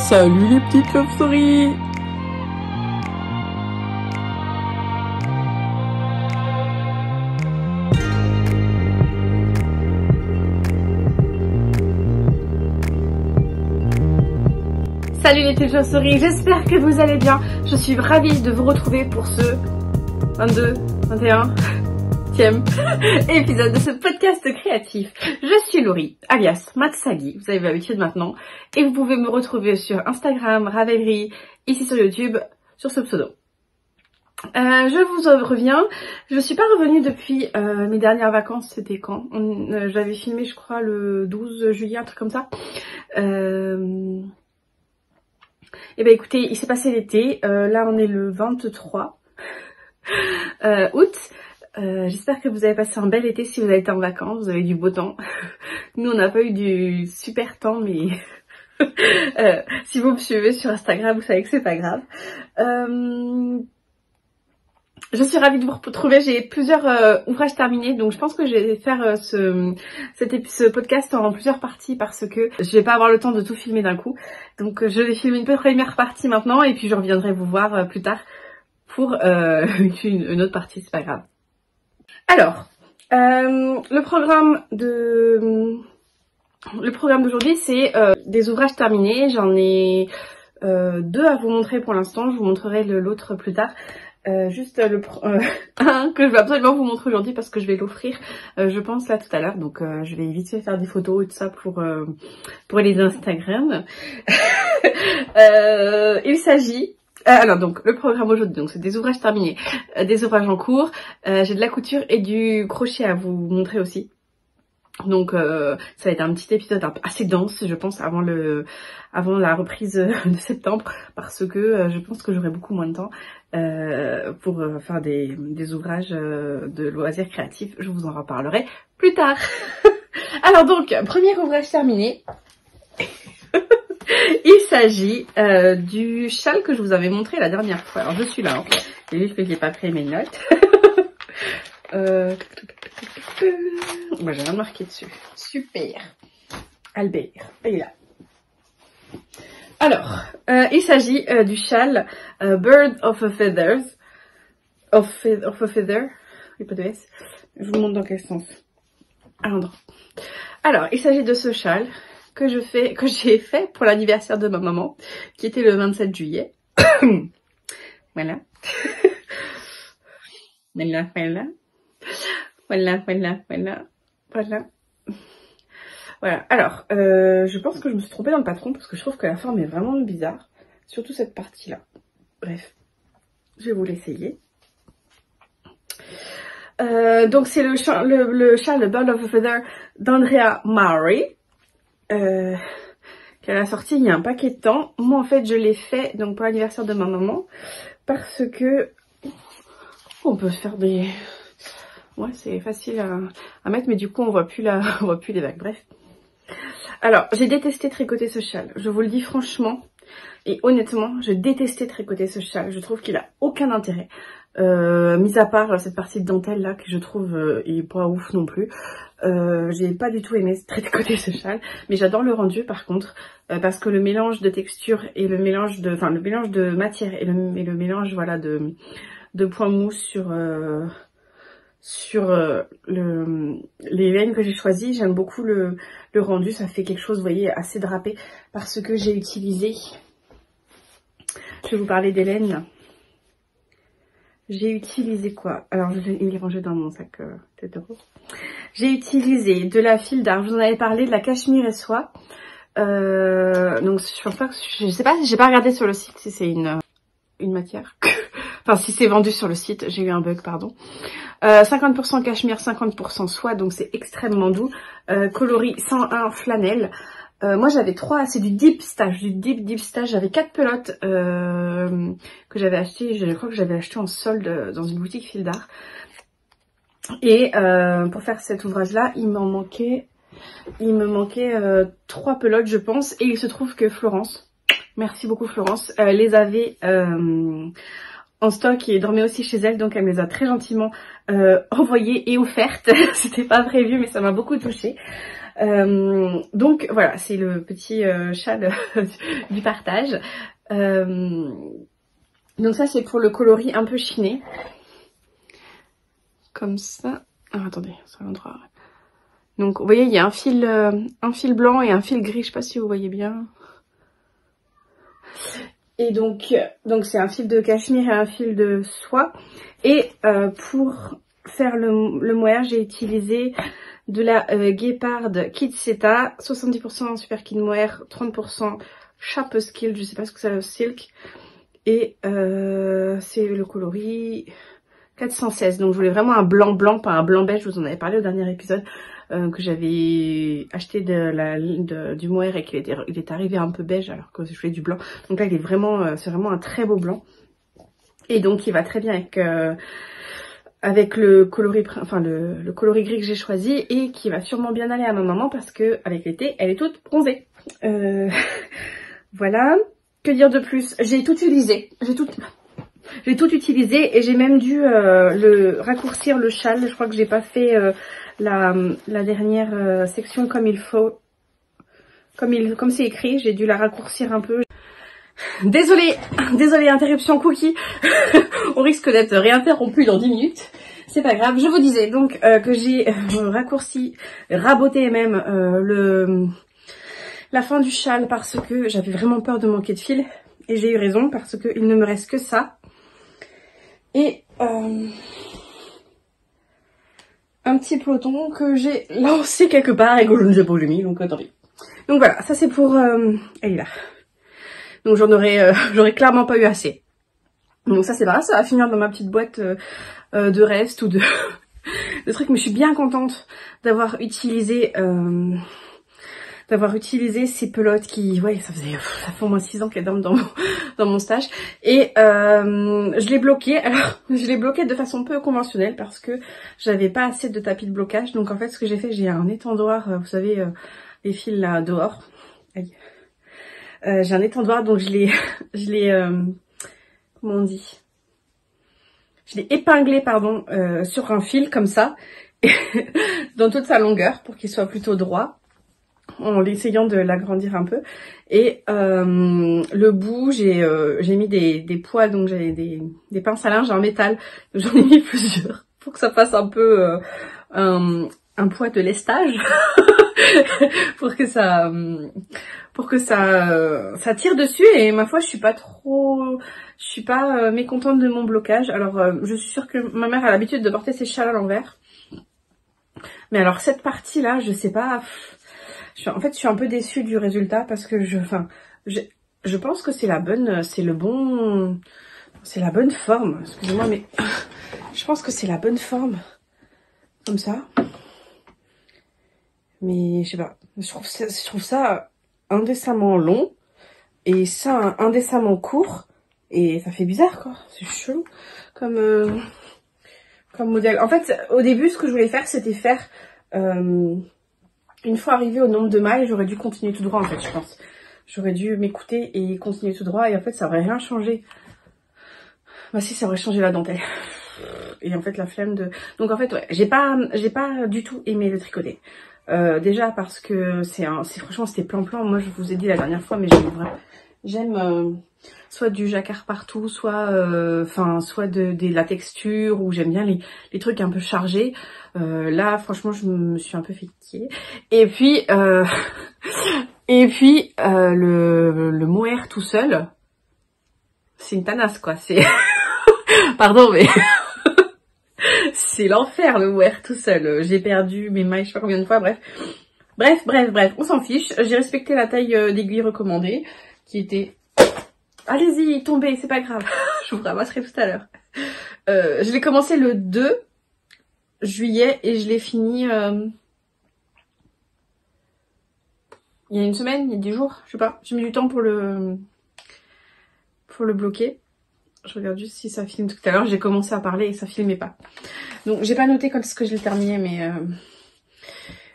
Salut les petites chauves-souris! Salut les petites chauves-souris, j'espère que vous allez bien. Je suis ravie de vous retrouver pour ce 21e épisode de ce podcast créatif. Je suis Laurie, alias Matsagi, vous avez l'habitude maintenant, et vous pouvez me retrouver sur Instagram, Ravelry, ici sur YouTube, sur ce pseudo. Je vous reviens, je suis pas revenue depuis mes dernières vacances, c'était quand j'avais filmé je crois le 12 juillet, un truc comme ça. Et ben écoutez, il s'est passé l'été, là on est le 23 août. J'espère que vous avez passé un bel été si vous avez été en vacances, vous avez du beau temps. Nous on n'a pas eu du super temps, mais si vous me suivez sur Instagram, vous savez que c'est pas grave. Je suis ravie de vous retrouver, j'ai plusieurs ouvrages terminés, donc je pense que je vais faire ce podcast en plusieurs parties parce que je vais pas avoir le temps de tout filmer d'un coup. Donc je vais filmer une première partie maintenant et puis je reviendrai vous voir plus tard pour une autre partie, c'est pas grave. Alors, le programme d'aujourd'hui c'est des ouvrages terminés, j'en ai deux à vous montrer pour l'instant, je vous montrerai l'autre plus tard. Juste un que je vais absolument vous montrer aujourd'hui parce que je vais l'offrir je pense là tout à l'heure, donc je vais vite fait faire des photos et tout ça pour les Instagram. Il s'agit alors donc le programme aujourd'hui, donc c'est des ouvrages terminés, des ouvrages en cours, j'ai de la couture et du crochet à vous montrer aussi. Donc ça va être un petit épisode assez dense je pense avant la reprise de septembre parce que je pense que j'aurai beaucoup moins de temps pour faire des ouvrages de loisirs créatifs. Je vous en reparlerai plus tard. Alors donc, premier ouvrage terminé. Il s'agit du châle que je vous avais montré la dernière fois. Alors je suis là, hein. Et juste que j'ai pas pris mes notes. Moi j'ai rien marqué dessus. Super. Albert, il est là. Alors, il s'agit du châle Bird of a Feathers. Of a Feather. Il n'y a pas de S. Je vous montre dans quel sens. À l'endroit. Alors, il s'agit de ce châle que j'ai fait pour l'anniversaire de ma maman, qui était le 27 juillet. Voilà. Voilà, alors, je pense que je me suis trompée dans le patron parce que je trouve que la forme est vraiment bizarre, surtout cette partie-là. Bref, je vais vous l'essayer. Donc c'est le châle Bird of a Feather d'Andrea Maury, qu'elle a sorti il y a un paquet de temps. Moi en fait je l'ai fait donc pour l'anniversaire de ma maman parce que on peut se faire des... Ouais, c'est facile à mettre, mais du coup on voit plus les vagues. Bref. Alors, j'ai détesté tricoter ce châle. Je vous le dis franchement et honnêtement, je détestais tricoter ce châle. Je trouve qu'il a aucun intérêt. Mis à part cette partie de dentelle là que je trouve il est pas ouf non plus. J'ai pas du tout aimé tricoter ce châle, mais j'adore le rendu par contre parce que le mélange de texture et le mélange de matière et le mélange voilà de points mou sur les laines que j'ai choisies, j'aime beaucoup le rendu, ça fait quelque chose, vous voyez, assez drapé, parce que j'ai utilisé, je vais vous parler des laines, j'ai utilisé quoi? Alors il est rangé dans mon sac tête de rose. J'ai utilisé de la fil d'art, je vous en avais parlé, de la cachemire et soie, donc je pense pas que, je sais pas, j'ai pas regardé sur le site si c'est une matière, enfin si c'est vendu sur le site, j'ai eu un bug, pardon. 50% cachemire, 50% soie, donc c'est extrêmement doux. Coloris 101 flanelle. Moi j'avais 3, c'est du deep stash, j'avais 4 pelotes que j'avais acheté, je crois que j'avais acheté en solde dans une boutique fil d'art. Et pour faire cet ouvrage là, il me manquait 3 pelotes je pense, et il se trouve que Florence, merci beaucoup Florence, les avait en stock et dormait aussi chez elle, donc elle me les a très gentiment envoyées et offertes. C'était pas prévu, mais ça m'a beaucoup touchée. Donc voilà, c'est le petit châle du partage. Donc ça c'est pour le coloris un peu chiné. Comme ça. Ah, attendez, ça l'endroit. Donc vous voyez, il y a un fil blanc et un fil gris, je sais pas si vous voyez bien. Et donc c'est un fil de cachemire et un fil de soie. Et pour faire le mohair, j'ai utilisé de la Guépard Kid Seta, 70% Super Kid Mohair, 30% Sharp Skill, je sais pas ce que c'est le silk. Et c'est le coloris 416. Donc je voulais vraiment un blanc blanc, pas un blanc beige, je vous en avais parlé au dernier épisode. Que j'avais acheté du mohair et qu'il est arrivé un peu beige alors que je voulais du blanc. Donc là il est vraiment, c'est vraiment un très beau blanc. Et donc il va très bien avec le coloris, enfin le coloris gris que j'ai choisi et qui va sûrement bien aller à ma maman parce que avec l'été elle est toute bronzée. Voilà. Que dire de plus? J'ai tout utilisé. J'ai tout utilisé et j'ai même dû raccourcir le châle. Je crois que j'ai pas fait la dernière section comme il faut. Comme c'est écrit, j'ai dû la raccourcir un peu. Désolée, interruption cookie. On risque d'être réinterrompu dans 10 minutes. C'est pas grave. Je vous disais donc que j'ai raccourci, raboté même la fin du châle parce que j'avais vraiment peur de manquer de fil. Et j'ai eu raison parce qu'il ne me reste que ça. Et un petit peloton que j'ai lancé quelque part et que je ne sais pas où j'ai mis, donc tant pis. Donc voilà, ça c'est pour... elle est là. Donc j'aurais clairement pas eu assez. Donc ça c'est pas grave, ça va finir dans ma petite boîte de reste ou de trucs. Mais je suis bien contente d'avoir utilisé ces pelotes qui, ouais, ça fait au moins 6 ans qu'elles dorment dans mon stage. Et je l'ai bloqué. Alors, je l'ai bloqué de façon peu conventionnelle parce que j'avais pas assez de tapis de blocage. Donc en fait, ce que j'ai fait, j'ai un étendoir, vous savez, les fils là dehors. J'ai un étendoir, donc je l'ai comment on dit? Je l'ai épinglé, pardon, sur un fil comme ça, dans toute sa longueur pour qu'il soit plutôt droit, en essayant de l'agrandir un peu. Et le bout, j'ai mis des poids, donc j'ai des pinces à linge en métal. J'en ai mis plusieurs pour que ça fasse un peu un poids de lestage, pour que ça tire dessus. Et ma foi, je suis pas mécontente de mon blocage. Alors je suis sûre que ma mère a l'habitude de porter ses châles à l'envers. Mais alors cette partie là, je sais pas. En fait, je suis un peu déçue du résultat parce que je pense que c'est la bonne forme. Excusez-moi, mais je pense que c'est la bonne forme. Comme ça. Mais je sais pas. Je trouve ça indécemment long. Et ça indécemment court. Et ça fait bizarre, quoi. C'est chelou. Comme modèle. En fait, au début, ce que je voulais faire, c'était faire... une fois arrivée au nombre de mailles, j'aurais dû continuer tout droit en fait, je pense. J'aurais dû m'écouter et continuer tout droit et en fait ça aurait rien changé. Bah si, ça aurait changé la dentelle. Et en fait la flemme de... Donc en fait ouais, j'ai pas du tout aimé le tricoter. Déjà parce que franchement c'était plan-plan. Moi je vous ai dit la dernière fois, mais j'aime soit du jacquard partout, soit de la texture, ou j'aime bien les trucs un peu chargés. Là franchement je me suis un peu fait piquer. Et puis le mohair tout seul, c'est une tanasse quoi. C'est pardon mais c'est l'enfer le mohair tout seul. J'ai perdu mes mailles je sais pas combien de fois. Bref, on s'en fiche. J'ai respecté la taille d'aiguille recommandée qui était... Allez-y, tombez, c'est pas grave. Je vous ramasserai tout à l'heure. Je l'ai commencé le 2 juillet et je l'ai fini il y a une semaine, il y a 10 jours, je sais pas. J'ai mis du temps pour le bloquer. Je regarde juste si ça filme. Tout à l'heure, j'ai commencé à parler et ça filmait pas. Donc, j'ai pas noté quand est-ce que je l'ai terminé,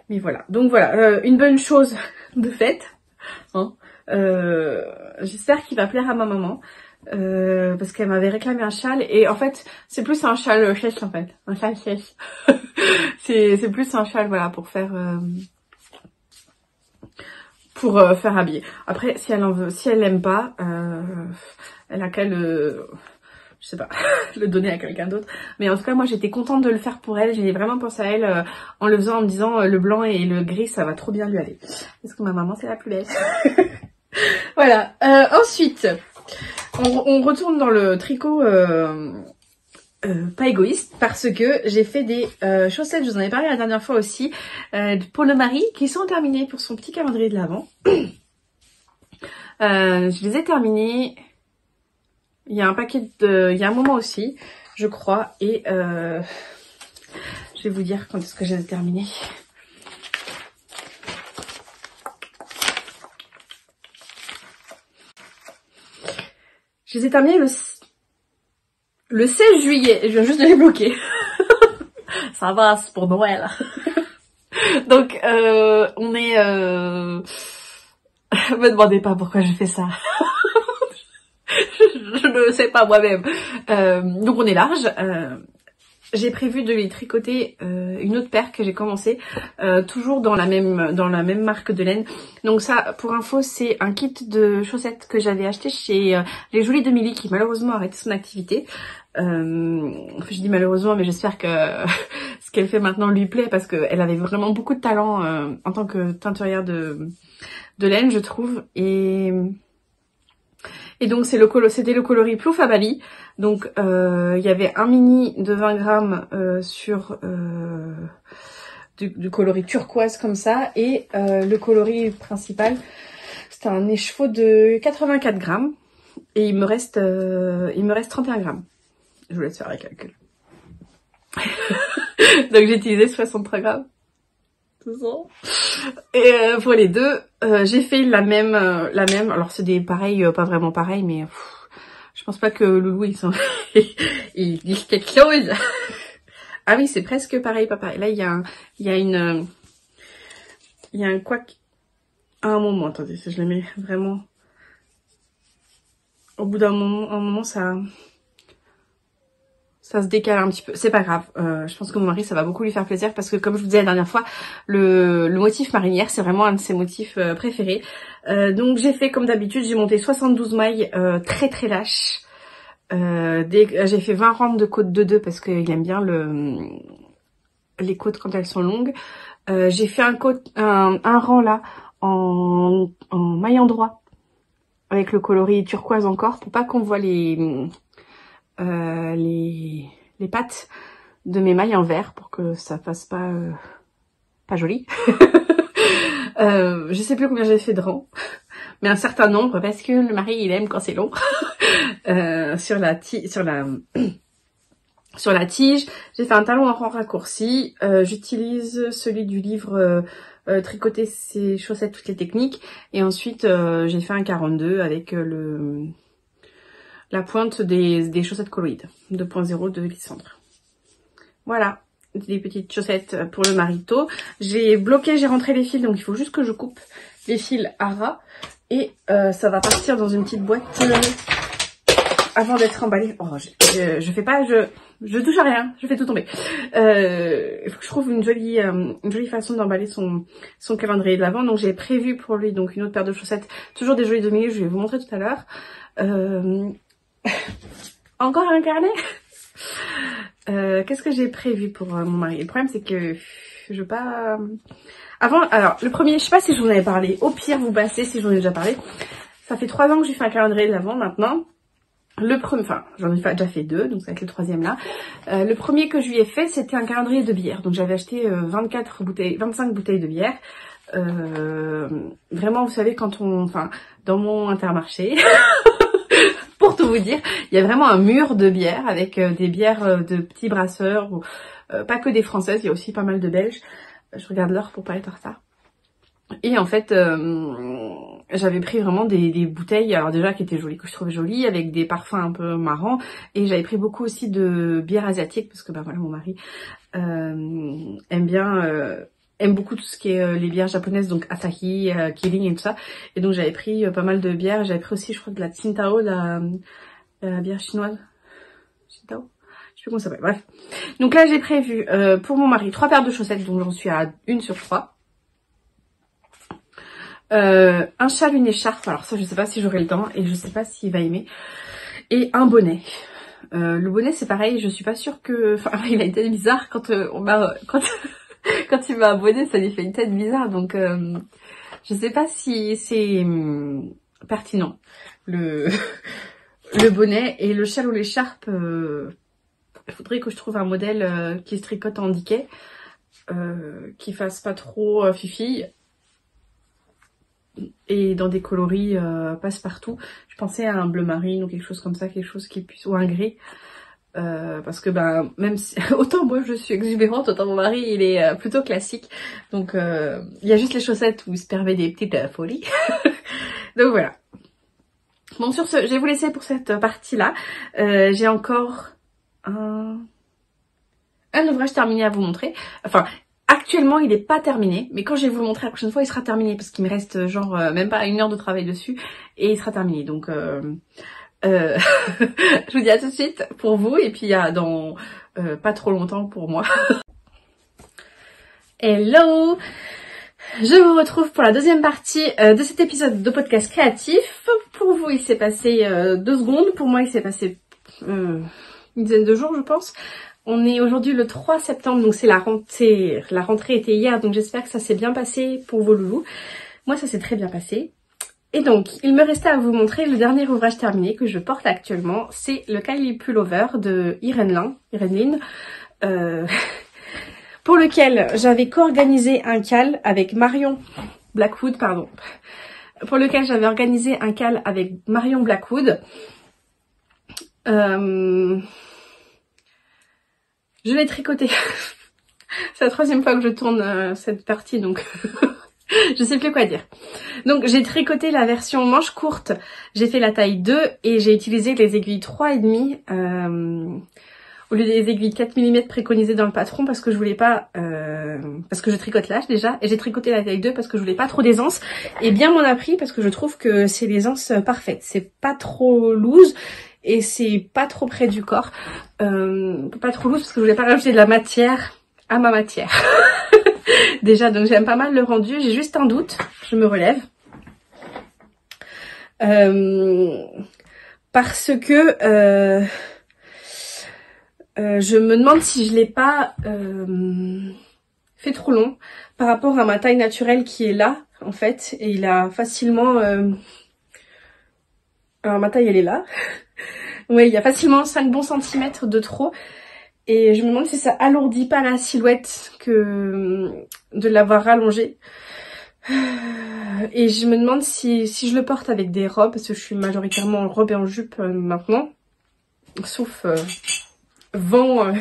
mais voilà. Donc voilà, une bonne chose de faite. Hein. J'espère qu'il va plaire à ma maman. parce qu'elle m'avait réclamé un châle et en fait c'est plus un châle sèche en fait, un châle sèche. c'est plus un châle voilà pour faire habiller. Après si elle en veut, si elle l'aime pas, elle a qu'à le je sais pas, le donner à quelqu'un d'autre. Mais en tout cas, moi, j'étais contente de le faire pour elle. J'ai vraiment pensé à elle en le faisant, en me disant le blanc et le gris, ça va trop bien lui aller. Parce que ma maman, c'est la plus belle. Voilà. Ensuite, on retourne dans le tricot pas égoïste parce que j'ai fait des chaussettes, je vous en ai parlé la dernière fois aussi, pour le mari, qui sont terminées pour son petit calendrier de l'Avent. Je les ai terminées... Il y a un paquet de... Il y a un moment aussi, je crois. Et je vais vous dire quand est-ce que j'ai terminé. Je les ai terminées le 16 juillet. Je viens juste de les bloquer. Ça va, c'est pour Noël. Donc, on est... Me demandez pas pourquoi je fais ça. Je ne sais pas moi-même. Donc on est large. J'ai prévu de les tricoter une autre paire que j'ai commencé, toujours dans la même marque de laine. Donc ça, pour info, c'est un kit de chaussettes que j'avais acheté chez Les Jolies de Milly, qui malheureusement a arrêté son activité. Je dis malheureusement, mais j'espère que ce qu'elle fait maintenant lui plaît, parce qu'elle avait vraiment beaucoup de talent en tant que teinturière de laine, je trouve. Et donc c'était le coloris Plouf à Bali. Donc il y avait un mini de 20 grammes sur du coloris turquoise comme ça. Et le coloris principal, c'était un écheveau de 84 grammes. Et il me reste 31 grammes. Je vous laisse faire les calculs. Donc j'ai utilisé 63 grammes. Tout ça. Et pour les deux, j'ai fait la même. Alors c'est des pareils, pas vraiment pareils, mais je pense pas que Loulou il dit quelque chose. Ah oui, c'est presque pareil, pas pareil. Là il y a un couac à un moment. Attendez, si je le mets vraiment. Au bout d'un moment, ça se décale un petit peu, c'est pas grave. Je pense que mon mari, ça va beaucoup lui faire plaisir parce que comme je vous disais la dernière fois, le motif marinière, c'est vraiment un de ses motifs préférés. Donc j'ai fait comme d'habitude, j'ai monté 72 mailles très très lâches. J'ai fait 20 rangs de côtes de 2 parce qu'il aime bien les côtes quand elles sont longues. J'ai fait un rang là en maille en droit avec le coloris turquoise encore pour pas qu'on voit les pattes de mes mailles en vert pour que ça fasse pas joli. Je sais plus combien j'ai fait de rangs, mais un certain nombre parce que le mari il aime quand c'est long. Sur la tige, j'ai fait un talon en rang raccourci. J'utilise celui du livre Tricoter ses chaussettes, toutes les techniques. Et ensuite j'ai fait un 42 avec la pointe des chaussettes colloïdes 2.0 de Lysandre. Voilà, des petites chaussettes pour le marito. J'ai rentré les fils, donc il faut juste que je coupe les fils à ras. Et ça va partir dans une petite boîte avant d'être emballé. Oh, je fais pas, je touche à rien, je fais tout tomber. Il faut que je trouve une jolie façon d'emballer son calendrier de l'Avent. Donc j'ai prévu pour lui donc une autre paire de chaussettes, toujours des jolies de milieu, je vais vous montrer tout à l'heure. Encore un carnet. Qu'est-ce que j'ai prévu pour mon mari? Le problème c'est que je veux pas... Avant, alors le premier, je sais pas si je vous en avais parlé, au pire vous passez si je vous en ai déjà parlé. Ça fait 3 ans que j'ai fait un calendrier de l'Avent maintenant. Le premier, enfin j'en ai déjà fait 2, donc ça va être le 3e là. Le premier que je lui ai fait, c'était un calendrier de bière. Donc j'avais acheté 25 bouteilles de bière. Vraiment, vous savez, dans mon Intermarché, pour tout vous dire, il y a vraiment un mur de bières avec des bières de petits brasseurs, ou, pas que des françaises, il y a aussi pas mal de belges. Je regarde l'heure pour pas être en retard. Et en fait, j'avais pris vraiment des bouteilles, alors déjà qui étaient jolies, que je trouvais jolies, avec des parfums un peu marrants. Et j'avais pris beaucoup aussi de bières asiatiques, parce que bah voilà, mon mari aime beaucoup tout ce qui est les bières japonaises, donc Asahi, Kirin et tout ça. Et donc j'avais pris pas mal de bières. J'avais pris aussi, je crois, de la Tsingtao, la bière chinoise. Chitao, je sais plus comment ça s'appelle, bref. Donc là j'ai prévu pour mon mari 3 paires de chaussettes, donc j'en suis à 1 sur 3. Un châle, une écharpe, alors ça je sais pas si j'aurai le temps et je sais pas s'il va aimer. Et un bonnet. Le bonnet c'est pareil, je suis pas sûre que... Enfin il a une tête bizarre quand quand il met un bonnet, ça lui fait une tête bizarre, donc je sais pas si c'est pertinent le bonnet. Et le châle ou l'écharpe, il faudrait que je trouve un modèle qui se tricote en diquet, qui fasse pas trop fifille et dans des coloris passe-partout. Je pensais à un bleu marine ou quelque chose comme ça, quelque chose qui puisse, ou un gris. Parce que ben même si autant moi je suis exubérante, autant mon mari il est plutôt classique, donc il y a juste les chaussettes où il se permet des petites folies. Donc voilà. Bon, sur ce, je vais vous laisser pour cette partie là. J'ai encore un ouvrage terminé à vous montrer. Enfin actuellement il n'est pas terminé, mais quand je vais vous le montrer la prochaine fois il sera terminé, parce qu'il me reste genre même pas 1 heure de travail dessus et il sera terminé, donc je vous dis à tout de suite pour vous, et puis dans pas trop longtemps pour moi. Hello, je vous retrouve pour la deuxième partie de cet épisode de podcast créatif. Pour vous il s'est passé 2 secondes, pour moi il s'est passé une dizaine de jours je pense. On est aujourd'hui le 3 septembre, donc c'est la rentrée était hier, donc j'espère que ça s'est bien passé pour vos loulous. Moi ça s'est très bien passé. Et donc, il me restait à vous montrer le dernier ouvrage terminé que je porte actuellement. C'est le Kylie Pullover de Irene Lin, pour lequel j'avais co-organisé un cal avec Marion Blackwood, pardon. Pour lequel j'avais organisé un cal avec Marion Blackwood. Je l'ai tricoté. C'est la 3e fois que je tourne cette partie, donc... je sais plus quoi dire. Donc j'ai tricoté la version manche courte, j'ai fait la taille 2 et j'ai utilisé les aiguilles 3,5 au lieu des aiguilles 4 mm préconisées dans le patron, parce que je voulais pas parce que je tricote l'âge déjà, et j'ai tricoté la taille 2 parce que je voulais pas trop d'aisance, et bien m'en a pris parce que je trouve que c'est l'aisance parfaite, c'est pas trop loose et c'est pas trop près du corps, pas trop loose parce que je voulais pas rajouter de la matière à ma matière. Déjà, donc j'aime pas mal le rendu. J'ai juste un doute, je me relève. Parce que je me demande si je l'ai pas fait trop long par rapport à ma taille naturelle qui est là, en fait. Et il a facilement... Alors ma taille elle est là. Ouais, il y a facilement 5 bons centimètres de trop. Et je me demande si ça alourdit pas la silhouette que de l'avoir rallongée. Et je me demande si je le porte avec des robes, parce que je suis majoritairement en robe et en jupe maintenant. Sauf vent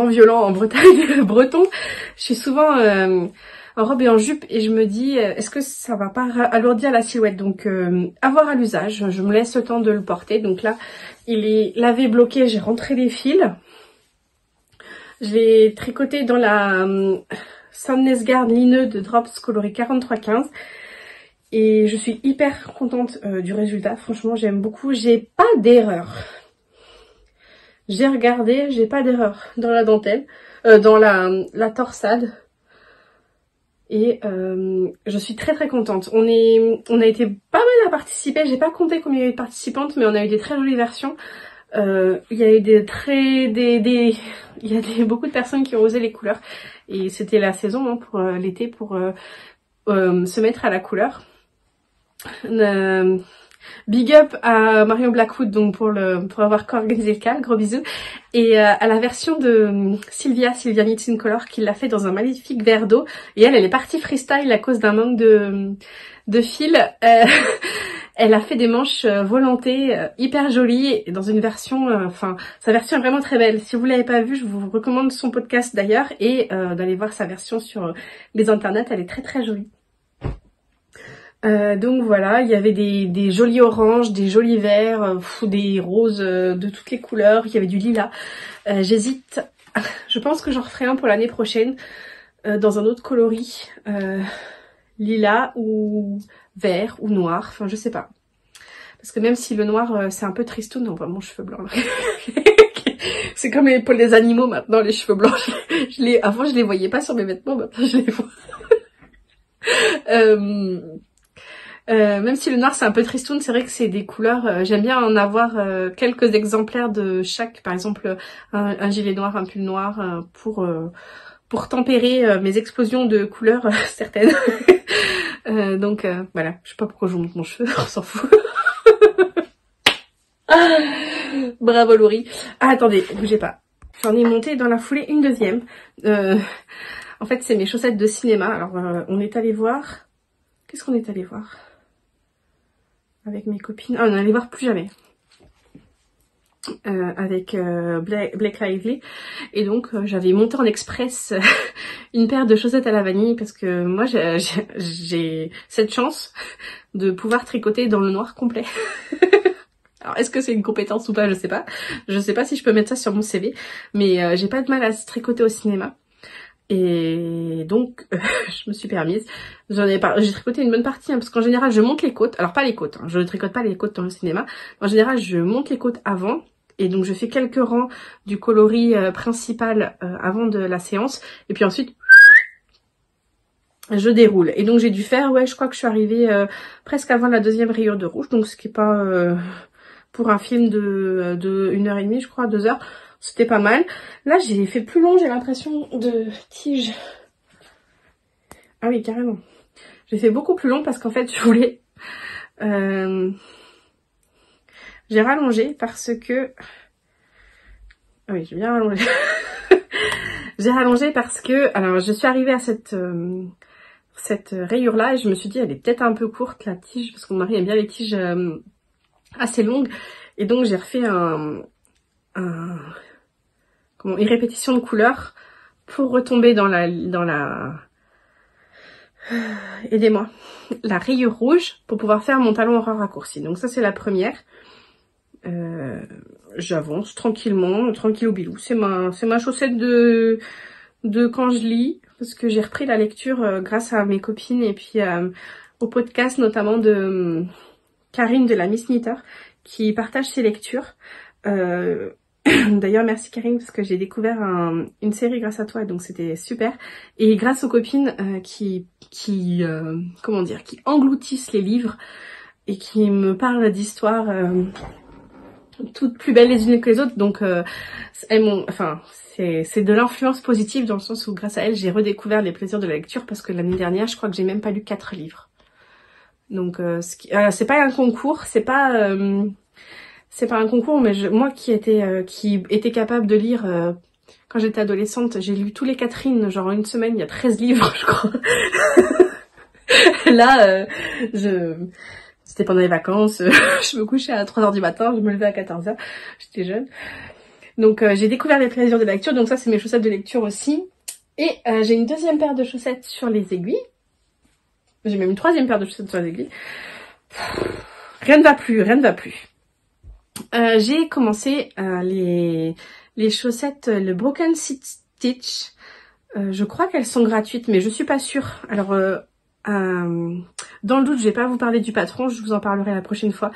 violent en Bretagne, breton. Je suis souvent en robe et en jupe et je me dis, est-ce que ça va pas alourdir la silhouette? Donc à voir à l'usage, je me laisse le temps de le porter. Donc là, il est lavé, bloqué, j'ai rentré les fils. Je l'ai tricoté dans la Soundness Guard lineux de Drops coloré 4315. Et je suis hyper contente du résultat. Franchement, j'aime beaucoup. J'ai pas d'erreur. J'ai regardé, j'ai pas d'erreur dans la dentelle, dans la torsade. Et je suis très très contente. On a été pas mal à participer. J'ai pas compté combien il y avait de participantes, mais on a eu des très jolies versions. Il y a eu beaucoup de personnes qui ont osé les couleurs, et c'était la saison hein, pour l'été pour se mettre à la couleur. Big up à Marion Blackwood donc pour avoir co-organisé le cal, gros bisous, et à la version de Sylvia Knits in Color qui l'a fait dans un magnifique verre d'eau, et elle est partie freestyle à cause d'un manque de fil. Elle a fait des manches volantées hyper jolies dans une version, sa version est vraiment très belle. Si vous l'avez pas vue, je vous recommande son podcast d'ailleurs, et d'aller voir sa version sur les internets, elle est très très jolie. Donc voilà, il y avait des jolis oranges, des jolis verts, des roses de toutes les couleurs, il y avait du lilas. J'hésite, je pense que j'en referai un pour l'année prochaine dans un autre coloris, lilas ou vert ou noir, enfin je sais pas. Parce que même si le noir, c'est un peu tristoun, on voit mon cheveu blanc. C'est comme les poils des animaux maintenant, les cheveux blancs. Avant, je les voyais pas sur mes vêtements, maintenant je les vois. Même si le noir c'est un peu tristoun, c'est vrai que c'est des couleurs, j'aime bien en avoir quelques exemplaires de chaque, par exemple un gilet noir, un pull noir, pour tempérer mes explosions de couleurs certaines. Donc voilà, je sais pas pourquoi je vous montre mon cheveu, on s'en fout. Bravo Laurie. Ah attendez, bougez pas. J'en ai monté dans la foulée une deuxième. En fait c'est mes chaussettes de cinéma. Alors on est allé voir... Qu'est-ce qu'on est allé voir avec mes copines? Ah, on est allé voir Plus Jamais. Avec Blake Lively. Et donc j'avais monté en express une paire de chaussettes à la vanille parce que moi j'ai cette chance de pouvoir tricoter dans le noir complet. Alors est-ce que c'est une compétence ou pas, je sais pas. Je sais pas si je peux mettre ça sur mon CV, mais j'ai pas de mal à tricoter au cinéma. Et donc je me suis permise, j'ai tricoté une bonne partie parce qu'en général je monte les côtes, alors pas les côtes, je ne tricote pas les côtes dans le cinéma, en général je monte les côtes avant et donc je fais quelques rangs du coloris principal avant de la séance et puis ensuite je déroule. Et donc j'ai dû faire, ouais je crois que je suis arrivée presque avant la deuxième rayure de rouge, donc ce qui est pas pour un film de 1h30 je crois, 2 heures. C'était pas mal. Là, j'ai fait plus long, j'ai l'impression de tige. Ah oui, carrément. J'ai fait beaucoup plus long parce qu'en fait, je voulais... J'ai rallongé parce que... Ah oui, j'ai bien rallongé. J'ai rallongé parce que... Alors, je suis arrivée à cette rayure-là et je me suis dit, elle est peut-être un peu courte, la tige, parce que mon mari aime bien les tiges assez longues. Et donc, j'ai refait une répétition de couleurs pour retomber dans la aidez-moi, la rayure rouge pour pouvoir faire mon talon horaire raccourci. Donc ça c'est la première. J'avance tranquillement, tranquille au bilou. C'est ma chaussette de quand je lis, parce que j'ai repris la lecture grâce à mes copines et puis au podcast notamment de Karine de la Miss Knitter qui partage ses lectures. D'ailleurs merci Karine parce que j'ai découvert une série grâce à toi donc c'était super et grâce aux copines qui comment dire, qui engloutissent les livres et qui me parlent d'histoires toutes plus belles les unes que les autres donc elles m'ont, enfin c'est de l'influence positive dans le sens où grâce à elles j'ai redécouvert les plaisirs de la lecture parce que l'année dernière je crois que j'ai même pas lu 4 livres donc c'est pas un concours, c'est pas un concours, mais moi qui étais capable de lire quand j'étais adolescente, j'ai lu tous les Catherine, genre en une semaine, il y a 13 livres, je crois. Là, c'était pendant les vacances, je me couchais à 3h du matin, je me levais à 14h, j'étais jeune. Donc j'ai découvert les plaisirs de la lecture, donc ça c'est mes chaussettes de lecture aussi. Et j'ai une deuxième paire de chaussettes sur les aiguilles. J'ai même une troisième paire de chaussettes sur les aiguilles. Rien ne va plus, rien ne va plus. J'ai commencé les chaussettes, le Broken Stitch. Je crois qu'elles sont gratuites, mais je suis pas sûre. Alors, dans le doute, je vais pas vous parler du patron, je vous en parlerai la prochaine fois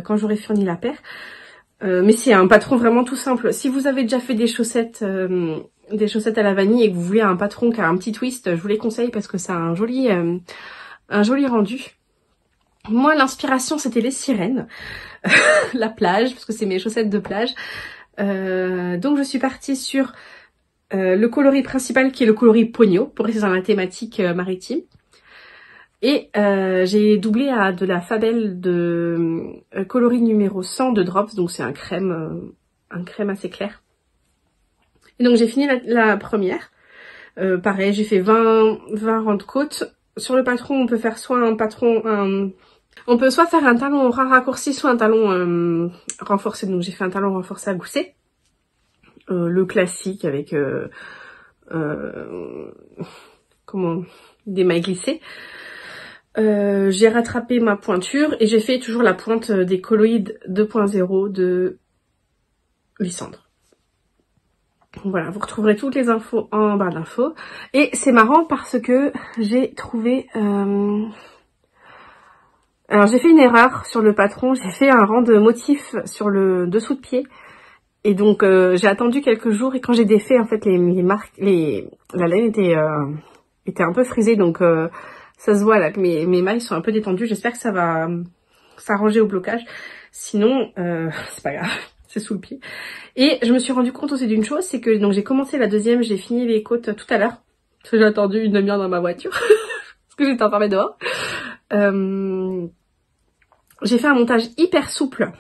quand j'aurai fourni la paire. Mais c'est un patron vraiment tout simple. Si vous avez déjà fait des chaussettes à la vanille et que vous voulez un patron qui a un petit twist, je vous les conseille parce que ça a un joli rendu. Moi, l'inspiration, c'était les sirènes, la plage, parce que c'est mes chaussettes de plage. Donc, je suis partie sur le coloris principal, qui est le coloris pogno, pour rester dans la thématique maritime. Et j'ai doublé à de la Fabel de coloris numéro 100 de Drops, donc c'est un crème assez clair. Et donc, j'ai fini la première. Pareil, j'ai fait 20 rangs de côte. Sur le patron, on peut faire soit on peut soit faire un talon raccourci, soit un talon renforcé. Donc j'ai fait un talon renforcé à gousset. Le classique avec des mailles glissées. J'ai rattrapé ma pointure et j'ai fait toujours la pointe des colloïdes 2.0 de Lysandre. Voilà, vous retrouverez toutes les infos en barre d'infos. Et c'est marrant parce que j'ai trouvé Alors j'ai fait une erreur sur le patron, j'ai fait un rang de motifs sur le dessous de pied. Et donc j'ai attendu quelques jours et quand j'ai défait en fait les marques, la laine était un peu frisée, donc ça se voit là que mes mailles sont un peu détendues. J'espère que ça va s'arranger au blocage. Sinon c'est pas grave, c'est sous le pied. Et je me suis rendu compte aussi d'une chose, c'est que donc j'ai commencé la deuxième, j'ai fini les côtes tout à l'heure. Parce que j'ai attendu une demi-heure dans ma voiture. Parce que j'étais enfermée dehors. J'ai fait un montage hyper souple.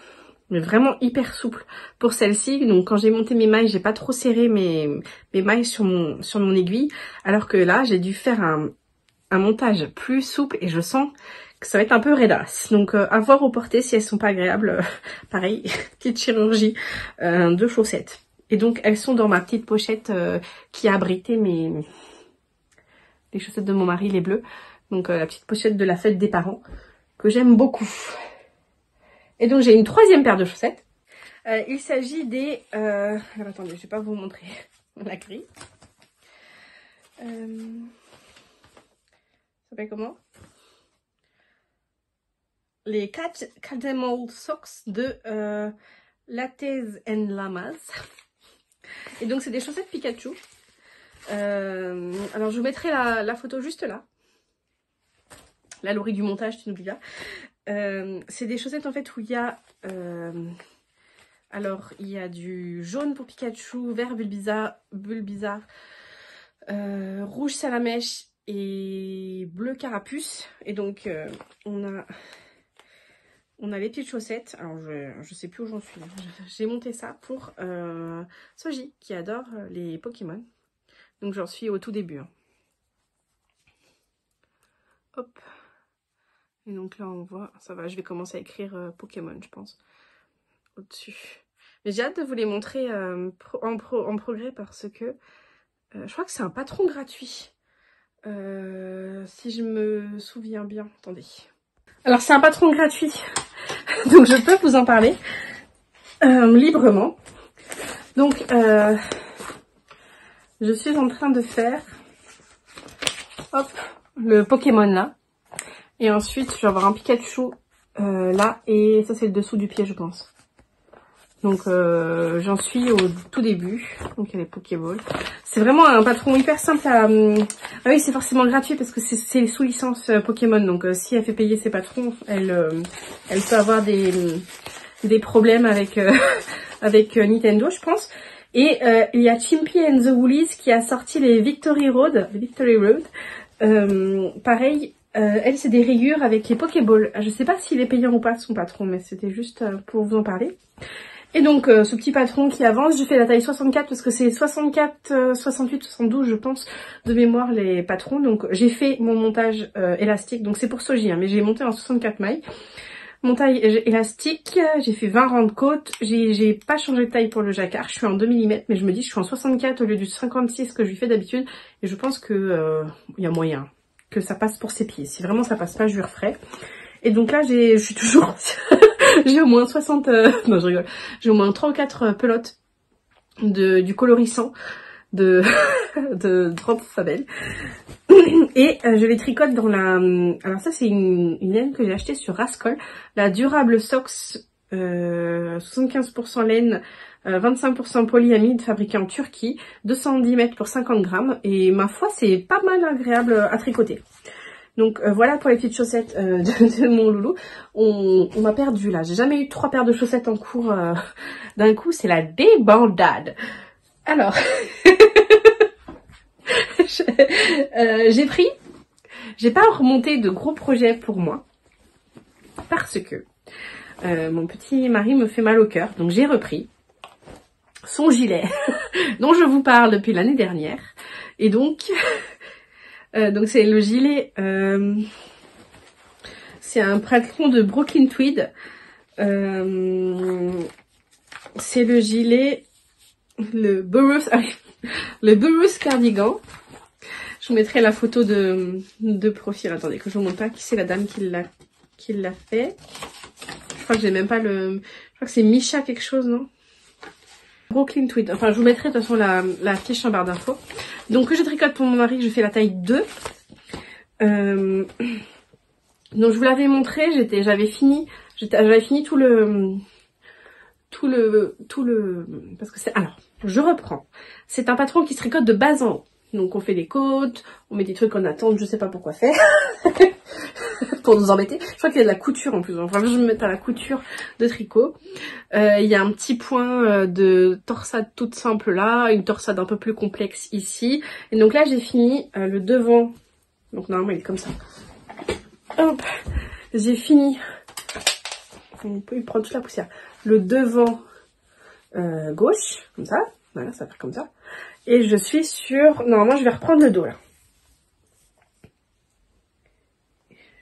Mais vraiment hyper souple pour celle-ci. Donc quand j'ai monté mes mailles, j'ai pas trop serré mes mailles sur mon aiguille. Alors que là, j'ai dû faire un montage plus souple et je sens que ça va être un peu raidasse. Donc à voir au porté si elles sont pas agréables. Pareil, petite chirurgie de chaussettes. Et donc elles sont dans ma petite pochette qui a abrité les chaussettes de mon mari, les bleues. Donc la petite pochette de la fête des parents que j'aime beaucoup. Et donc j'ai une troisième paire de chaussettes. Il s'agit des... Alors attendez, je vais pas vous montrer la grille. Ça s'appelle comment? Les Cademol Socks de Lattes and Lamas. Et donc c'est des chaussettes Pikachu. Alors je vous mettrai la photo juste là. La Laurie du montage, tu n'oublies pas. C'est des chaussettes en fait où il y a alors il y a du jaune pour Pikachu, vert Bulbizarre, rouge Salamèche et bleu Carapuce. Et donc on a les petites chaussettes. Alors je sais plus où j'en suis. J'ai monté ça pour Soji qui adore les Pokémon. Donc j'en suis au tout début. Hein. Hop. Et donc là on voit, ça va, je vais commencer à écrire Pokémon je pense, au-dessus. Mais j'ai hâte de vous les montrer en progrès parce que je crois que c'est un patron gratuit. Si je me souviens bien, attendez. Alors c'est un patron gratuit, donc je peux vous en parler librement. Donc je suis en train de faire hop, le Pokémon là. Et ensuite, je vais avoir un Pikachu là. Et ça, c'est le dessous du pied, je pense. Donc, j'en suis au tout début. Donc, il y a les Pokéballs. C'est vraiment un patron hyper simple à... Ah oui, c'est forcément gratuit parce que c'est sous licence Pokémon. Donc, si elle fait payer ses patrons, elle peut avoir des problèmes avec, avec Nintendo, je pense. Et il y a Chimpy and the Woolies qui a sorti les Victory Road. Pareil... elle, c'est des rayures avec les Pokéballs. Je sais pas s'il est payant ou pas son patron, mais c'était juste pour vous en parler. Et donc, ce petit patron qui avance, je fais la taille 64 parce que c'est 64, 68, 72, je pense, de mémoire les patrons. Donc, j'ai fait mon montage élastique. Donc, c'est pour Soji, hein, mais j'ai monté en 64 mailles. Mon taille élastique, j'ai fait 20 rangs de côte. J'ai pas changé de taille pour le jacquard. Je suis en 2 mm, mais je me dis je suis en 64 au lieu du 56 que je lui fais d'habitude. Et je pense que y a moyen que ça passe pour ses pieds. Si vraiment ça passe pas, je lui referai. Et donc là, je suis toujours... j'ai au moins 60... non, je rigole. J'ai au moins 3 ou 4 pelotes du colorissant de Drop Fabel. Et je les tricote dans la... Alors ça, c'est une laine que j'ai achetée sur Rascol. La Durable Socks 75% laine, 25% polyamide, fabriquée en Turquie, 210 mètres pour 50 grammes. Et ma foi, c'est pas mal agréable à tricoter. Donc voilà pour les petites chaussettes de mon loulou. On m'a perdu là. J'ai jamais eu 3 paires de chaussettes en cours d'un coup. C'est la débandade. Alors, j'ai pas remonté de gros projets pour moi. Parce que mon petit mari me fait mal au cœur. Donc j'ai repris son gilet dont je vous parle depuis l'année dernière. Et donc... donc c'est le gilet, c'est un patron de Brooklyn Tweed. C'est le gilet, le Burroughs cardigan. Je vous mettrai la photo de profil. Attendez que je vous montre pas qui c'est la dame qui l'a fait. Je crois que j'ai même pas le... Je crois que c'est Misha quelque chose, non? Brooklyn Tweed. Enfin, je vous mettrai de toute façon la fiche en barre d'infos. Donc, que je tricote pour mon mari, je fais la taille 2. Donc je vous l'avais montré, j'avais fini parce que c'est, alors, je reprends. C'est un patron qui se tricote de bas en haut. Donc on fait des côtes, on met des trucs en attente, je sais pas pourquoi faire. Pour nous embêter. Je crois qu'il y a de la couture en plus. Donc, vraiment, je vais me mettre à la couture de tricot. Il y a un petit point de torsade toute simple là, une torsade un peu plus complexe ici. Et donc là, j'ai fini le devant. Donc normalement, il est comme ça. Hop, j'ai fini. On peut y prendre toute la poussière. Le devant gauche, comme ça. Voilà, ça va faire comme ça. Et je suis sur... Normalement, je vais reprendre le dos là.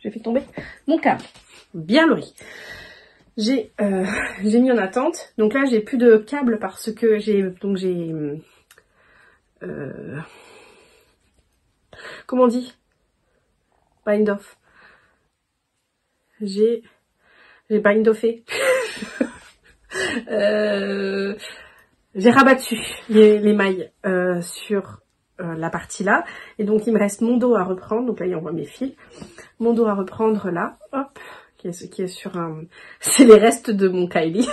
J'ai fait tomber mon câble. Bien lori. J'ai mis en attente. Donc là, j'ai plus de câble parce que comment on dit? Bind off. J'ai bind offé. J'ai rabattu les mailles sur la partie là. Et donc, il me reste mon dos à reprendre. Donc là, il envoie mes fils. Mon dos à reprendre là, hop, qui est sur un... C'est les restes de mon Kylie.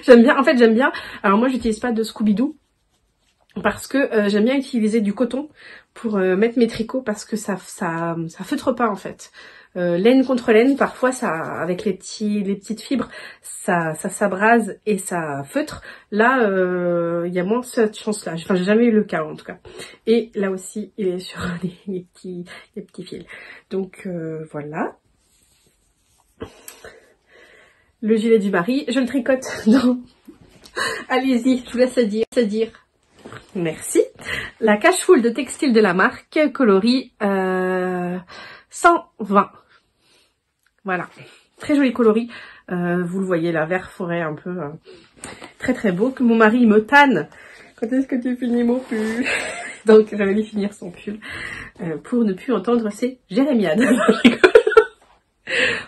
J'aime bien, en fait j'aime bien, alors moi j'utilise pas de Scooby-Doo, parce que j'aime bien utiliser du coton pour mettre mes tricots, parce que ça feutre pas en fait. Laine contre laine, parfois ça, avec les petites fibres, ça s'abrase et ça feutre. Là, il y a moins cette chance-là. Enfin, j'ai jamais eu le cas en tout cas. Et là aussi, il est sur les petits fils. Donc voilà. Le gilet du mari, je le tricote. Non. Allez-y, je vous laisse à dire. Merci. La cache-foule de textile de la marque, coloris 120. Voilà, très joli coloris. Vous le voyez là, vert forêt un peu très très beau. Que mon mari me tanne. Quand est-ce que tu finis mon pull? Donc j'avais lui finir son pull pour ne plus entendre ses jérémiades.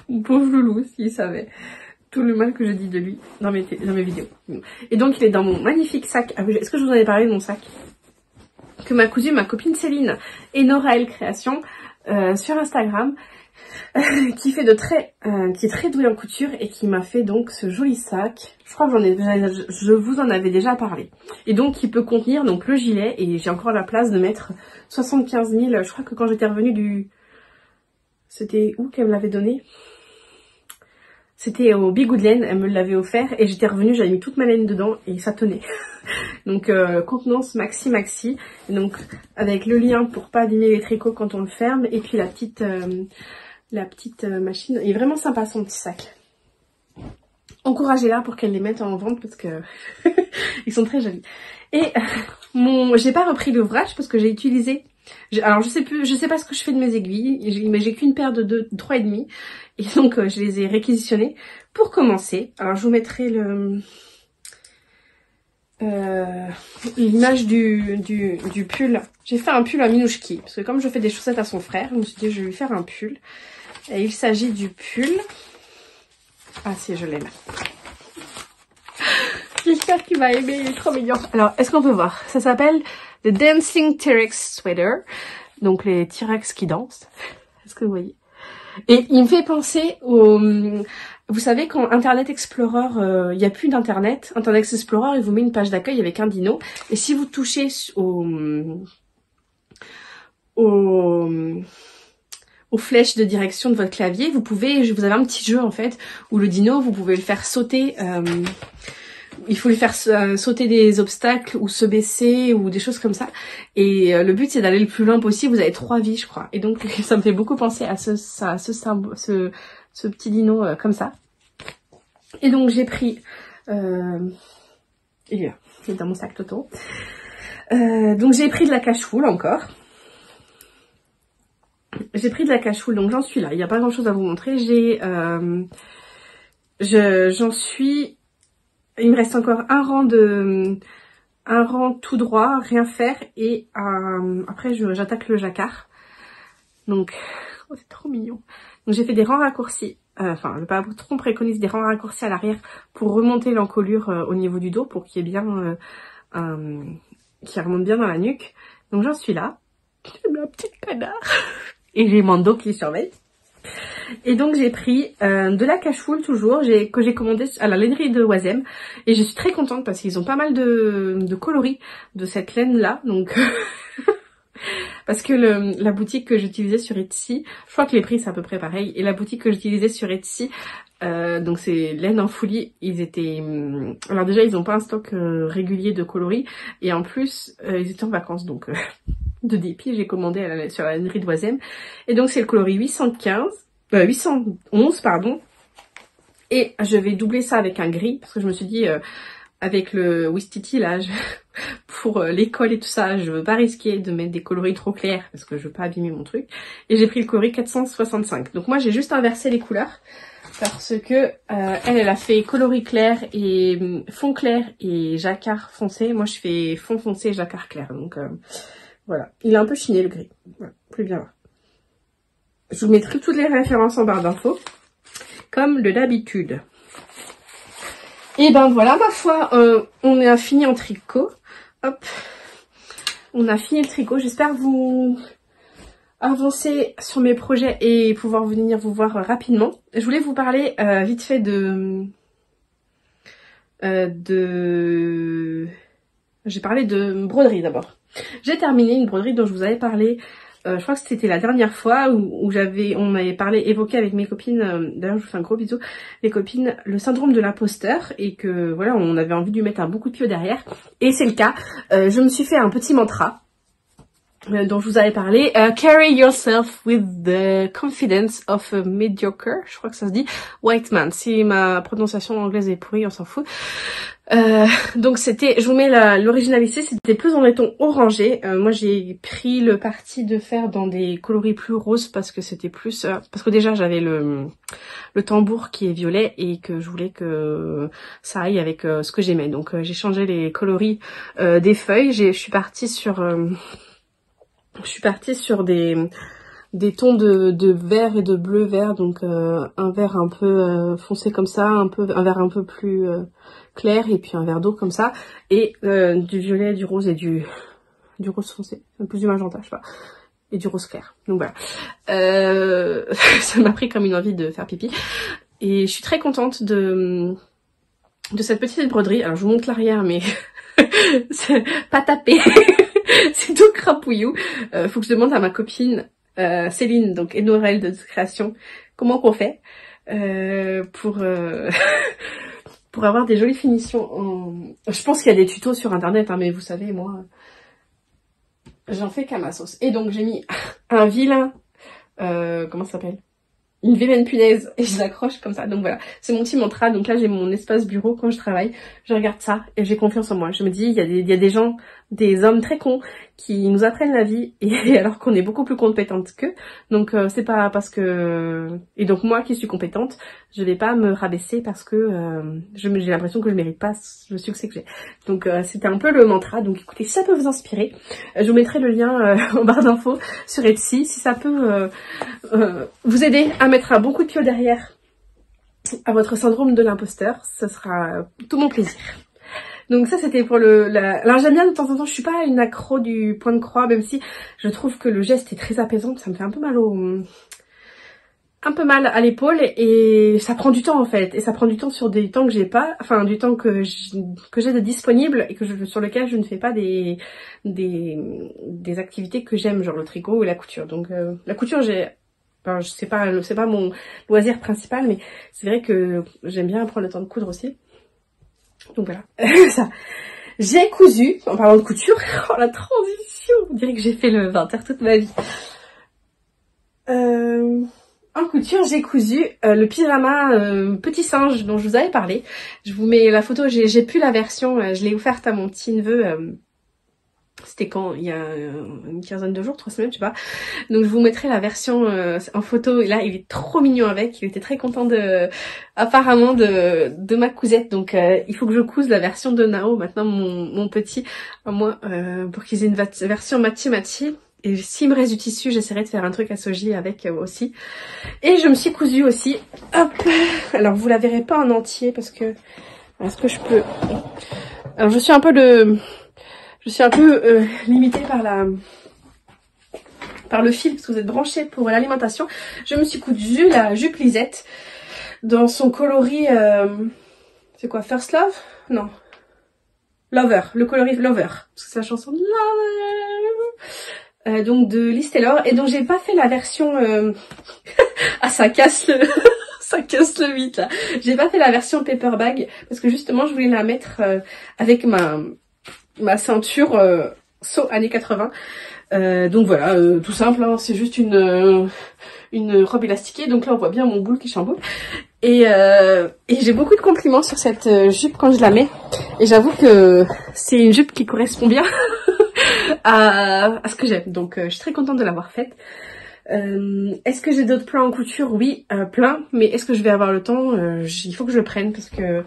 Mon pauvre loulou, s'il savait tout le mal que je dis de lui dans mes vidéos. Et donc il est dans mon magnifique sac. Ah oui, est-ce que je vous en ai parlé de mon sac que m'a cousu ma copine Céline et Noraël Création sur Instagram, qui est très douée en couture et qui m'a fait donc ce joli sac. Je crois que je vous en avais déjà parlé. Et donc qui peut contenir donc le gilet, et j'ai encore la place de mettre 75 000. Je crois que quand j'étais revenue c'était où qu'elle me l'avait donné? C'était au Bigoudelaine, elle me l'avait offert et j'étais revenue, j'avais mis toute ma laine dedans et ça tenait. Donc contenance maxi. Et donc avec le lien pour pas abîmer les tricots quand on le ferme, et puis la petite machine. Il est vraiment sympa son petit sac. Encouragez-la pour qu'elle les mette en vente parce que ils sont très jolis. Et j'ai pas repris l'ouvrage parce que j'ai utilisé. Alors je sais pas ce que je fais de mes aiguilles, mais j'ai qu'une paire de 3,5 et donc je les ai réquisitionnées pour commencer. Alors je vous mettrai l'image du pull. J'ai fait un pull à Minouchki parce que comme je fais des chaussettes à son frère, je me suis dit je vais lui faire un pull. Et il s'agit du pull. Ah si, je l'aime. J'espère qu'il va aimer, il est trop mignon. Alors, est-ce qu'on peut voir? Ça s'appelle The Dancing T-Rex Sweater. Donc les T-Rex qui dansent. Est-ce que vous voyez? Et il me fait penser au... Vous savez, quand Internet Explorer, il n'y a plus d'internet, Internet Explorer, il vous met une page d'accueil avec un dino. Et si vous touchez aux flèches de direction de votre clavier, vous avez un petit jeu en fait, où le dino, vous pouvez le faire sauter... il faut lui faire sauter des obstacles ou se baisser ou des choses comme ça. Et le but c'est d'aller le plus loin possible. Vous avez 3 vies je crois. Et donc ça me fait beaucoup penser à ce petit dino comme ça. Et donc j'ai pris... il est dans mon sac Toto. Donc j'ai pris de la cache-foule encore. J'ai pris de la cache-foule, donc j'en suis là. Il n'y a pas grand chose à vous montrer. J'en suis... Il me reste encore un rang tout droit, rien faire, et après j'attaque le jacquard. Donc, oh, c'est trop mignon. Donc j'ai fait des rangs raccourcis, enfin le patron préconise des rangs raccourcis à l'arrière pour remonter l'encolure au niveau du dos, pour qu'il y ait bien, qui remonte bien dans la nuque. Donc j'en suis là. J'ai mis un petit canard. Et j'ai mon dos qui surveille. Et donc j'ai pris de la cache-foule toujours, que j'ai commandé à la lainerie de Oisem. Et je suis très contente parce qu'ils ont pas mal de coloris de cette laine là. Donc parce que la boutique que j'utilisais sur Etsy, je crois que les prix c'est à peu près pareil. Et la boutique que j'utilisais sur Etsy, donc c'est laine en foulie, ils étaient... alors déjà ils ont pas un stock régulier de coloris. Et en plus ils étaient en vacances donc... de dépit, j'ai commandé sur la lainerie de Oisem. Et donc c'est le coloris 811 pardon. Et je vais doubler ça avec un gris parce que je me suis dit avec le Wistiti là pour l'école et tout ça, je veux pas risquer de mettre des coloris trop clairs parce que je veux pas abîmer mon truc. Et j'ai pris le coloris 465. Donc moi j'ai juste inversé les couleurs parce que elle a fait coloris clair et fond clair et jacquard foncé. Moi je fais fond foncé et jacquard clair. Donc voilà, il est un peu chiné le gris. Voilà, plus bien là. Je vous mettrai toutes les références en barre d'infos, comme de d'habitude. Et ben voilà, ma foi, on a fini en tricot. Hop, on a fini le tricot. J'espère vous avancer sur mes projets et pouvoir venir vous voir rapidement. Je voulais vous parler vite fait j'ai parlé de broderie d'abord. J'ai terminé une broderie dont je vous avais parlé, je crois que c'était la dernière fois où on avait évoqué avec mes copines, d'ailleurs je vous fais un gros bisou, les copines, le syndrome de l'imposteur et que voilà, on avait envie de lui mettre un bon coup de pied derrière. Et c'est le cas, je me suis fait un petit mantra dont je vous avais parlé, carry yourself with the confidence of a mediocre, je crois que ça se dit, white man. Si ma prononciation anglaise est pourrie, on s'en fout. Donc c'était, je vous mets l'originalité, c'était plus en les tons orangés. Moi j'ai pris le parti de faire dans des coloris plus roses parce que c'était plus, parce que déjà j'avais le tambour qui est violet et que je voulais que ça aille avec ce que j'aimais. Donc j'ai changé les coloris des feuilles. Je suis partie sur des tons de vert et de bleu vert, donc un vert un peu foncé comme ça, un vert un peu plus clair et puis un vert d'eau comme ça, et du violet, du rose et du rose foncé, plus du magenta, je sais pas, et du rose clair. Donc voilà, ça m'a pris comme une envie de faire pipi et je suis très contente de cette petite broderie. Alors je vous montre l'arrière, mais c'est pas tapé. C'est tout crapouillou. Faut que je demande à ma copine Céline, donc Enorel de Création, comment qu'on fait pour pour avoir des jolies finitions. Je pense qu'il y a des tutos sur internet, hein, mais vous savez, moi, j'en fais qu'à ma sauce. Et donc j'ai mis un vilain, comment ça s'appelle ? Une vilaine punaise et je l'accroche comme ça. Donc voilà, c'est mon petit mantra. Donc là j'ai mon espace bureau quand je travaille, je regarde ça et j'ai confiance en moi. Je me dis il y a des gens, des hommes très cons qui nous apprennent la vie et alors qu'on est beaucoup plus compétente qu'eux. Donc c'est pas parce que... Et donc moi qui suis compétente, je vais pas me rabaisser parce que j'ai l'impression que je mérite pas le succès que j'ai. Donc c'était un peu le mantra. Donc écoutez, si ça peut vous inspirer, je vous mettrai le lien en barre d'infos sur Etsy. Si ça peut vous aider à mettre un bon coup de pied derrière à votre syndrome de l'imposteur, ce sera tout mon plaisir. Donc ça c'était pour alors j'aime bien de temps en temps, je suis pas une accro du point de croix, même si je trouve que le geste est très apaisant, ça me fait un peu mal à l'épaule et ça prend du temps en fait, et ça prend du temps sur des temps que j'ai pas, enfin du temps que j'ai de disponible et sur lequel je ne fais pas des activités que j'aime, genre le tricot ou la couture. Donc la couture c'est pas mon loisir principal, mais c'est vrai que j'aime bien prendre le temps de coudre aussi. Donc voilà, ça. J'ai cousu, en parlant de couture, oh la transition, on dirait que j'ai fait le 20h toute ma vie. En couture, j'ai cousu le pyjama petit singe dont je vous avais parlé. Je vous mets la photo, j'ai plus la version, je l'ai offerte à mon petit neveu. C'était quand? Il y a une quinzaine de jours, 3 semaines, je sais pas. Donc je vous mettrai la version en photo. Et là, il est trop mignon avec. Il était très content apparemment de ma cousette. Donc il faut que je couse la version de Nao, maintenant mon petit, moi, pour qu'ils aient une version matchy. Et s'il me reste du tissu, j'essaierai de faire un truc à soji avec aussi. Et je me suis cousue aussi. Hop. Alors vous la verrez pas en entier parce que... Est-ce que je peux... Alors je suis un peu limitée par le fil parce que vous êtes branchés pour l'alimentation. Je me suis cousu la jupe Lisette dans son coloris, c'est quoi, First Love? Non. Lover, le coloris Lover, parce que c'est la chanson de Lover. Donc de Liz Taylor, et donc j'ai pas fait la version, ah ça casse le, ça casse le mythe là. J'ai pas fait la version paper bag, parce que justement je voulais la mettre avec ma ceinture saut années 80. Donc voilà, tout simple, hein, c'est juste une robe élastiquée, donc là on voit bien mon boule qui chamboule. Et j'ai beaucoup de compliments sur cette jupe quand je la mets. Et j'avoue que c'est une jupe qui correspond bien à ce que j'aime. Donc je suis très contente de l'avoir faite. Est-ce que j'ai d'autres plans en couture? Oui, plein. Mais est-ce que je vais avoir le temps? Il faut que je le prenne parce que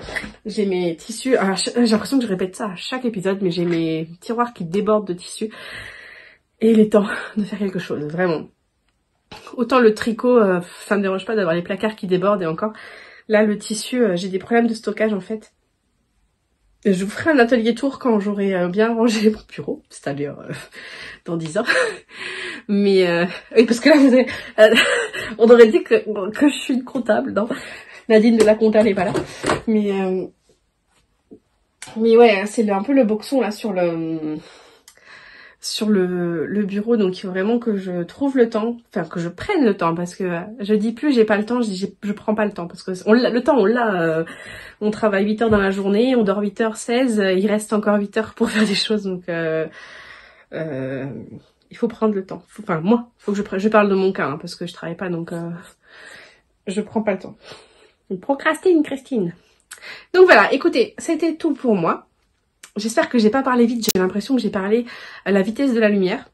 j'ai mes tissus. J'ai l'impression que je répète ça à chaque épisode, mais j'ai mes tiroirs qui débordent de tissus. Et il est temps de faire quelque chose, vraiment. Autant le tricot, ça me dérange pas d'avoir les placards qui débordent et encore. Là, le tissu, j'ai des problèmes de stockage en fait. Je vous ferai un atelier tour quand j'aurai bien rangé mon bureau, c'est-à-dire dans 10 ans. Mais oui, parce que là, vous avez, on aurait dit que je suis une comptable, non? Nadine de la compta n'est pas là. Mais ouais, c'est un peu le boxon là sur le bureau, donc il faut vraiment que je trouve le temps, enfin que je prenne le temps, parce que je dis plus j'ai pas le temps, je dis je prends pas le temps, parce que le temps on l'a, on travaille 8 heures dans la journée, on dort 8h16, il reste encore 8 heures pour faire des choses, donc il faut prendre le temps. Enfin moi, faut que je parle de mon cas, hein, parce que je travaille pas, donc je prends pas le temps. Donc, procrastine Christine. Donc voilà, écoutez, c'était tout pour moi. J'espère que j'ai pas parlé vite, j'ai l'impression que j'ai parlé à la vitesse de la lumière.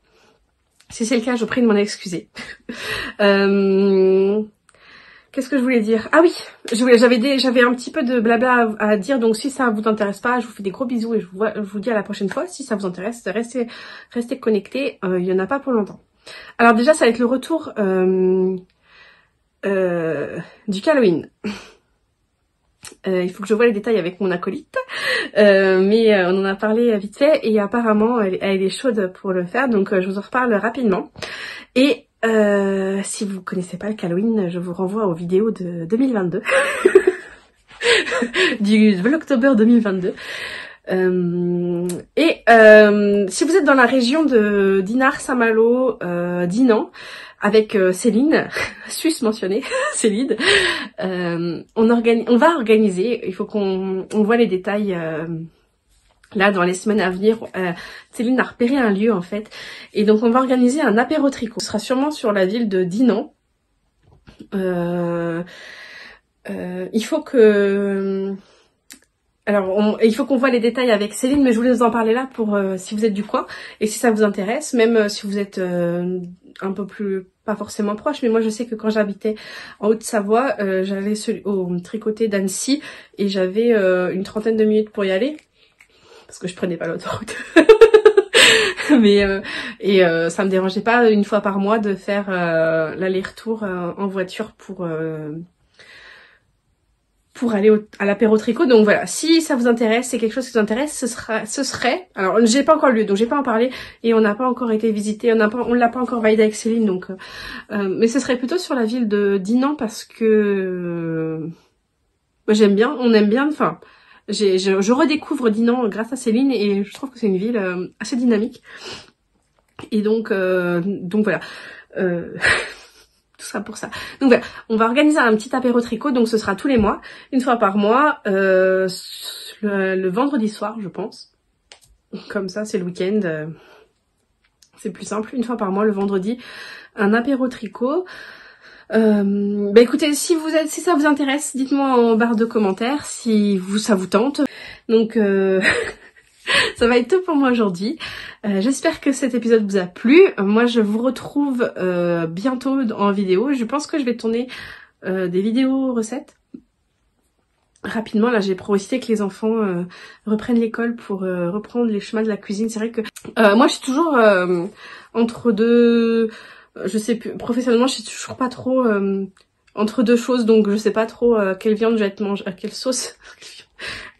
Si c'est le cas, je prie de m'en excuser. Qu'est-ce que je voulais dire? Ah oui, j'avais un petit peu de blabla à dire, donc si ça vous intéresse pas, je vous fais des gros bisous et je vous dis à la prochaine fois. Si ça vous intéresse, restez connectés, il y en a pas pour longtemps. Alors déjà, ça va être le retour du Halloween. Il faut que je voie les détails avec mon acolyte, mais on en a parlé vite fait et apparemment elle est chaude pour le faire, donc je vous en reparle rapidement. Et si vous connaissez pas le Halloween, je vous renvoie aux vidéos de 2022, du Vlogtober 2022. Si vous êtes dans la région de Dinard, Saint-Malo, Dinan, avec Céline, Suisse mentionnée, Céline, on va organiser, il faut qu'on voit les détails là dans les semaines à venir. Céline a repéré un lieu en fait, et donc on va organiser un apéro tricot. Ce sera sûrement sur la ville de Dinan. Il faut que... Alors, il faut qu'on voit les détails avec Céline, mais je voulais vous en parler là pour si vous êtes du coin et si ça vous intéresse, même si vous êtes un peu plus, pas forcément proche, mais moi je sais que quand j'habitais en Haute-Savoie, j'allais au tricoté d'Annecy et j'avais une trentaine de minutes pour y aller, parce que je prenais pas l'autoroute. Mais ça me dérangeait pas une fois par mois de faire l'aller-retour en voiture pour aller à l'apéro tricot. Donc voilà, si ça vous intéresse, c'est quelque chose qui vous intéresse, ce serait, alors j'ai pas encore le lieu, donc j'ai pas en parlé et on n'a pas encore été visité, on l'a pas encore validé avec Céline, donc mais ce serait plutôt sur la ville de Dinan parce que j'aime bien, on aime bien, enfin je redécouvre Dinan grâce à Céline et je trouve que c'est une ville assez dynamique et donc voilà. Tout ça pour ça. Donc voilà, on va organiser un petit apéro tricot, donc ce sera tous les mois, une fois par mois, le vendredi soir je pense. Comme ça c'est le week-end, c'est plus simple, une fois par mois le vendredi, un apéro tricot. Bah écoutez, si ça vous intéresse, dites-moi en barre de commentaires si ça vous tente. Donc ça va être tout pour moi aujourd'hui. J'espère que cet épisode vous a plu. Moi je vous retrouve bientôt en vidéo. Je pense que je vais tourner des vidéos recettes rapidement. Là j'ai profité que les enfants reprennent l'école pour reprendre les chemins de la cuisine. C'est vrai que moi je suis toujours entre deux, je sais plus, professionnellement je suis toujours pas trop entre deux choses, donc je sais pas trop quelle viande je vais te manger, quelle sauce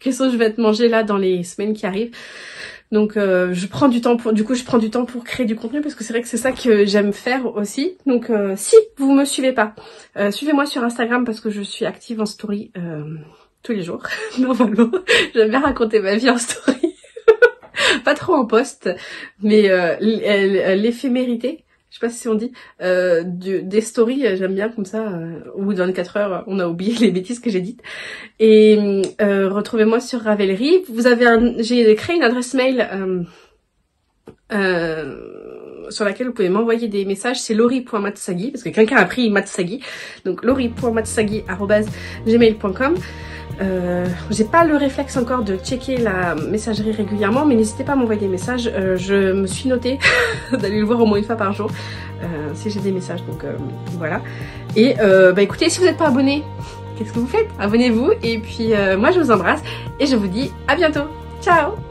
je vais te manger là dans les semaines qui arrivent. Donc je prends du temps pour créer du contenu parce que c'est vrai que c'est ça que j'aime faire aussi. Donc si vous me suivez pas, suivez-moi sur Instagram parce que je suis active en story tous les jours. Normalement, j'aime bien raconter ma vie en story. Pas trop en post, mais l'éphémérité, je sais pas si on dit, des stories, j'aime bien comme ça, au bout de 24 heures, on a oublié les bêtises que j'ai dites. Et retrouvez-moi sur Ravelry. J'ai créé une adresse mail sur laquelle vous pouvez m'envoyer des messages, c'est lori.matsagi, parce que quelqu'un a pris Matsagi, donc lori.matsagi@gmail.com. J'ai pas le réflexe encore de checker la messagerie régulièrement, mais n'hésitez pas à m'envoyer des messages. Je me suis notée d'aller le voir au moins une fois par jour si j'ai des messages, donc voilà. Et écoutez, si vous n'êtes pas abonné, qu'est-ce que vous faites? Abonnez-vous, et puis moi je vous embrasse et je vous dis à bientôt. Ciao!